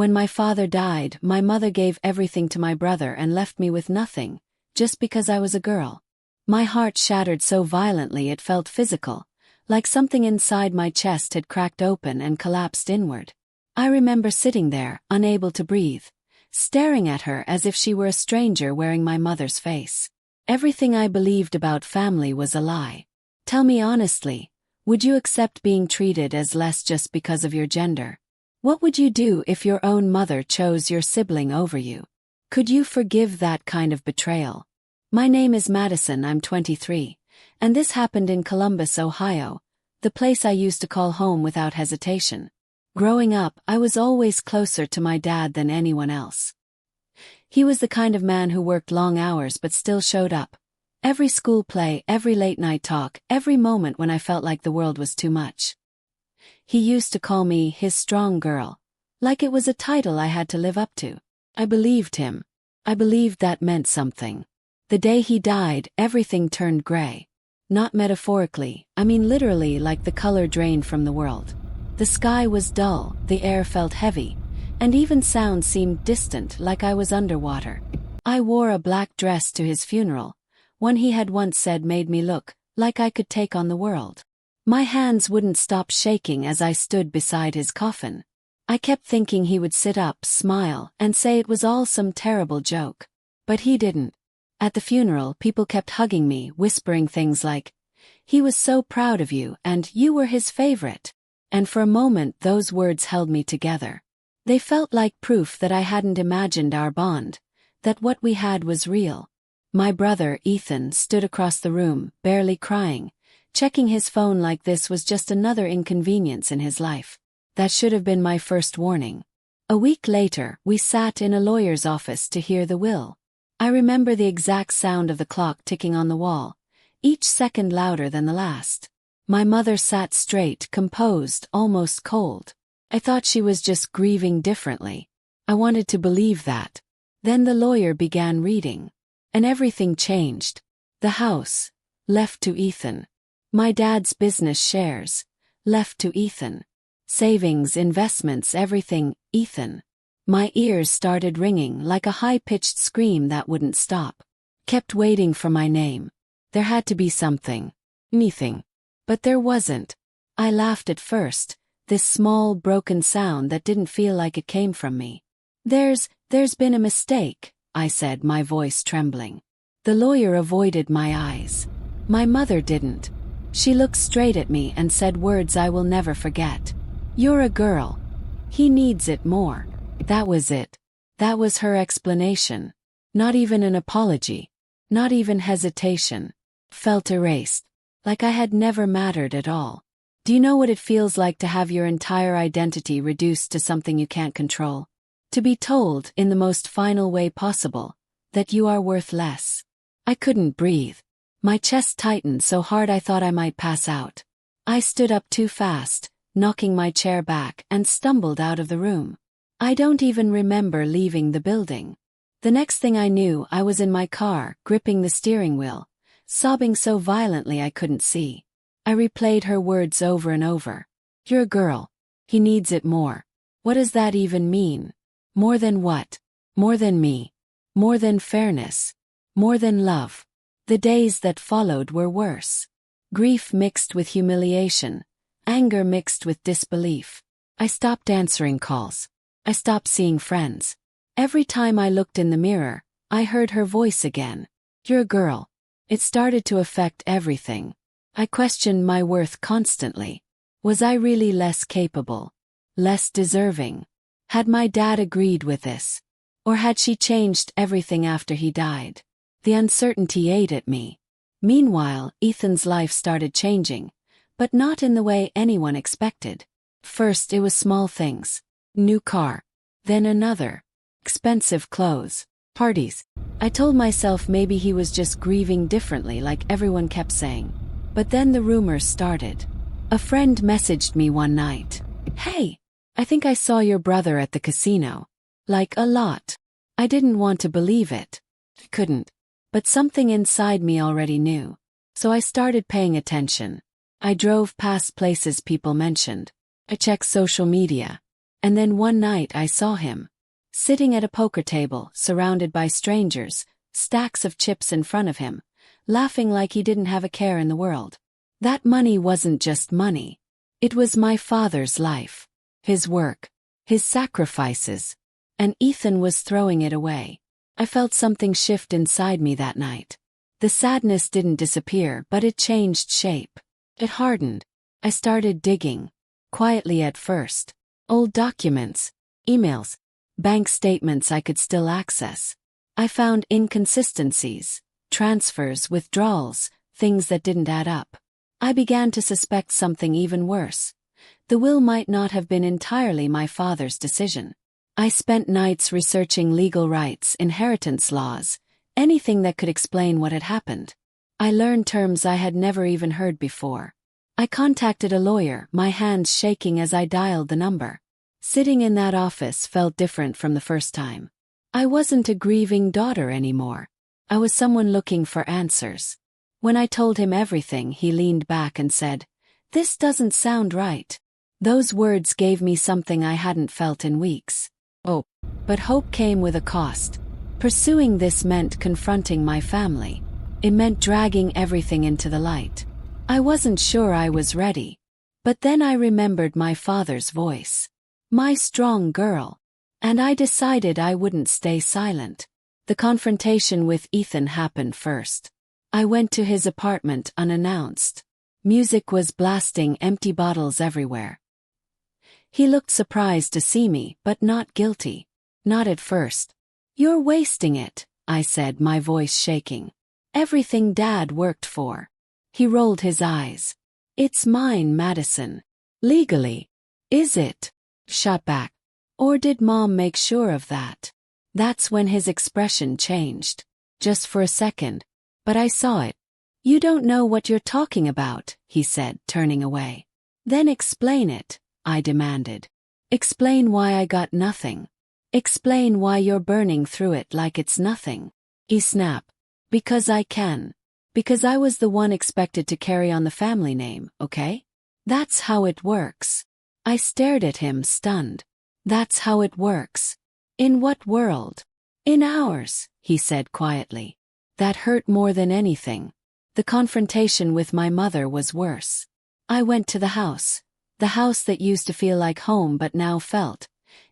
When my father died, my mother gave everything to my brother and left me with nothing, just because I was a girl. My heart shattered so violently it felt physical, like something inside my chest had cracked open and collapsed inward. I remember sitting there, unable to breathe, staring at her as if she were a stranger wearing my mother's face. Everything I believed about family was a lie. Tell me honestly, would you accept being treated as less just because of your gender? What would you do if your own mother chose your sibling over you? Could you forgive that kind of betrayal? My name is Madison, I'm 23, and this happened in Columbus, Ohio, the place I used to call home without hesitation. Growing up, I was always closer to my dad than anyone else. He was the kind of man who worked long hours but still showed up. Every school play, every late-night talk, every moment when I felt like the world was too much. He used to call me his strong girl, like it was a title I had to live up to. I believed him. I believed that meant something. The day he died, everything turned gray. Not metaphorically, I mean literally, like the color drained from the world. The sky was dull, the air felt heavy, and even sound seemed distant, like I was underwater. I wore a black dress to his funeral, one he had once said made me look like I could take on the world. My hands wouldn't stop shaking as I stood beside his coffin. I kept thinking he would sit up, smile, and say it was all some terrible joke. But he didn't. At the funeral, people kept hugging me, whispering things like, "He was so proud of you, and you were his favorite." And for a moment those words held me together. They felt like proof that I hadn't imagined our bond, that what we had was real. My brother, Ethan, stood across the room, barely crying, checking his phone like this was just another inconvenience in his life. That should have been my first warning. A week later, we sat in a lawyer's office to hear the will. I remember the exact sound of the clock ticking on the wall, each second louder than the last. My mother sat straight, composed, almost cold. I thought she was just grieving differently. I wanted to believe that. Then the lawyer began reading. And everything changed. The house, left to Ethan. My dad's business shares, left to Ethan. Savings, investments, everything, Ethan. My ears started ringing like a high-pitched scream that wouldn't stop. Kept waiting for my name. There had to be something. Anything. But there wasn't. I laughed at first, this small, broken sound that didn't feel like it came from me. There's been a mistake, I said, my voice trembling. The lawyer avoided my eyes. My mother didn't. She looked straight at me and said words I will never forget. "You're a girl. He needs it more." That was it. That was her explanation. Not even an apology. Not even hesitation. Felt erased. Like I had never mattered at all. Do you know what it feels like to have your entire identity reduced to something you can't control? To be told, in the most final way possible, that you are worth less. I couldn't breathe. My chest tightened so hard I thought I might pass out. I stood up too fast, knocking my chair back, and stumbled out of the room. I don't even remember leaving the building. The next thing I knew, I was in my car, gripping the steering wheel, sobbing so violently I couldn't see. I replayed her words over and over. "You're a girl. He needs it more." What does that even mean? More than what? More than me. More than fairness. More than love. The days that followed were worse. Grief mixed with humiliation. Anger mixed with disbelief. I stopped answering calls. I stopped seeing friends. Every time I looked in the mirror, I heard her voice again. "You're a girl." It started to affect everything. I questioned my worth constantly. Was I really less capable? Less deserving? Had my dad agreed with this? Or had she changed everything after he died? The uncertainty ate at me. Meanwhile, Ethan's life started changing, but not in the way anyone expected. First it was small things. New car. Then another. Expensive clothes. Parties. I told myself maybe he was just grieving differently like everyone kept saying. But then the rumors started. A friend messaged me one night. "Hey, I think I saw your brother at the casino." Like a lot. I didn't want to believe it. Couldn't. But something inside me already knew. So I started paying attention. I drove past places people mentioned. I checked social media. And then one night I saw him, sitting at a poker table, surrounded by strangers, stacks of chips in front of him, laughing like he didn't have a care in the world. That money wasn't just money. It was my father's life, his work, his sacrifices, and Ethan was throwing it away. I felt something shift inside me that night. The sadness didn't disappear, but it changed shape. It hardened. I started digging, quietly at first. Old documents, emails, bank statements I could still access. I found inconsistencies, transfers, withdrawals, things that didn't add up. I began to suspect something even worse. The will might not have been entirely my father's decision. I spent nights researching legal rights, inheritance laws, anything that could explain what had happened. I learned terms I had never even heard before. I contacted a lawyer, my hands shaking as I dialed the number. Sitting in that office felt different from the first time. I wasn't a grieving daughter anymore. I was someone looking for answers. When I told him everything, he leaned back and said, "This doesn't sound right." Those words gave me something I hadn't felt in weeks. Hope. But hope came with a cost. Pursuing this meant confronting my family. It meant dragging everything into the light. I wasn't sure I was ready. But then I remembered my father's voice. My strong girl. And I decided I wouldn't stay silent. The confrontation with Ethan happened first. I went to his apartment unannounced. Music was blasting, empty bottles everywhere. He looked surprised to see me, but not guilty. Not at first. "You're wasting it," I said, my voice shaking. "Everything Dad worked for." He rolled his eyes. "It's mine, Madison. Legally." "Is it?" Shot back. "Or did Mom make sure of that?" That's when his expression changed. Just for a second. But I saw it. "You don't know what you're talking about," he said, turning away. "Then explain it," I demanded. "Explain why I got nothing. Explain why you're burning through it like it's nothing." He snapped. "Because I can. Because I was the one expected to carry on the family name, okay? That's how it works." I stared at him, stunned. "That's how it works. In what world?" "In ours," he said quietly. That hurt more than anything. The confrontation with my mother was worse. I went to the house that used to feel like home but now felt,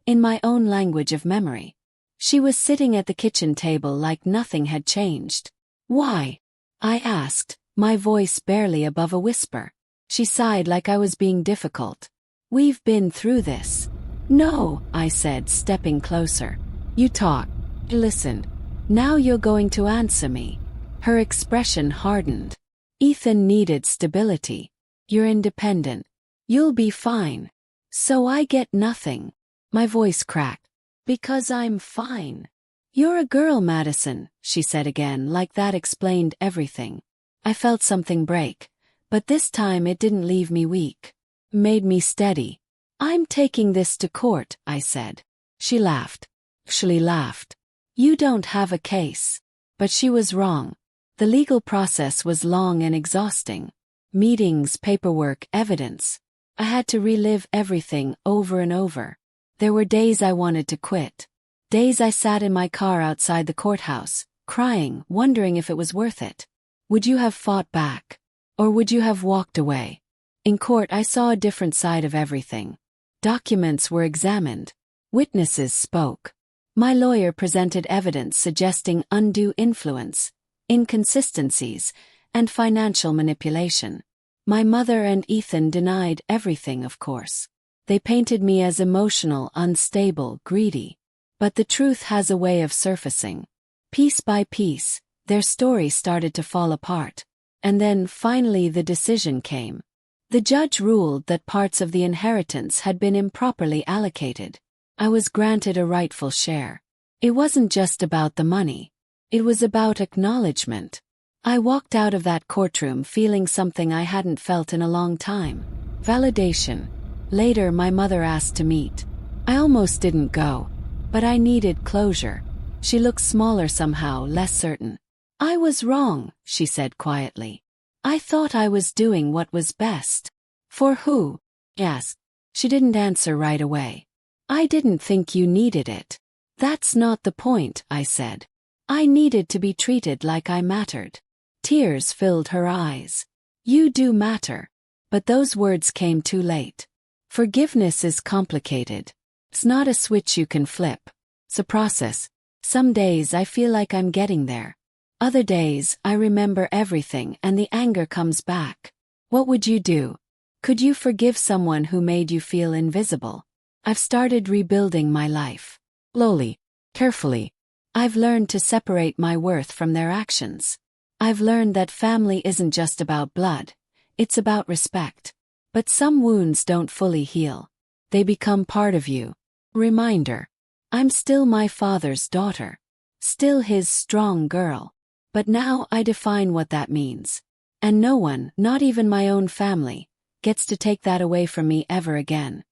in my own language of memory. She was sitting at the kitchen table like nothing had changed. "Why?" I asked, my voice barely above a whisper. She sighed like I was being difficult. "We've been through this." "No," I said, stepping closer. "You talk. Listen. Now you're going to answer me." Her expression hardened. "Ethan needed stability. You're independent. You'll be fine. So I get nothing." My voice cracked. "Because I'm fine." "You're a girl, Madison," she said again, like that explained everything. I felt something break, but this time it didn't leave me weak. Made me steady. "I'm taking this to court," I said. She laughed. Actually laughed. "You don't have a case." But she was wrong. The legal process was long and exhausting. Meetings, paperwork, evidence. I had to relive everything over and over. There were days I wanted to quit. Days I sat in my car outside the courthouse, crying, wondering if it was worth it. Would you have fought back? Or would you have walked away? In court I saw a different side of everything. Documents were examined. Witnesses spoke. My lawyer presented evidence suggesting undue influence, inconsistencies, and financial manipulation. My mother and Ethan denied everything, of course. They painted me as emotional, unstable, greedy. But the truth has a way of surfacing. Piece by piece, their story started to fall apart. And then, finally, the decision came. The judge ruled that parts of the inheritance had been improperly allocated. I was granted a rightful share. It wasn't just about the money. It was about acknowledgement. I walked out of that courtroom feeling something I hadn't felt in a long time. Validation. Later, my mother asked to meet. I almost didn't go. But I needed closure. She looked smaller somehow, less certain. "I was wrong," she said quietly. "I thought I was doing what was best." "For who?" I asked. She didn't answer right away. I didn't think you needed it. That's not the point, I said. I needed to be treated like I mattered. Tears filled her eyes. You do matter. But those words came too late. Forgiveness is complicated. It's not a switch you can flip. It's a process. Some days I feel like I'm getting there. Other days I remember everything and the anger comes back. What would you do? Could you forgive someone who made you feel invisible? I've started rebuilding my life. Slowly, carefully. I've learned to separate my worth from their actions. I've learned that family isn't just about blood. It's about respect. But some wounds don't fully heal. They become part of you. Reminder. I'm still my father's daughter. Still his strong girl. But now I define what that means. And no one, not even my own family, gets to take that away from me ever again.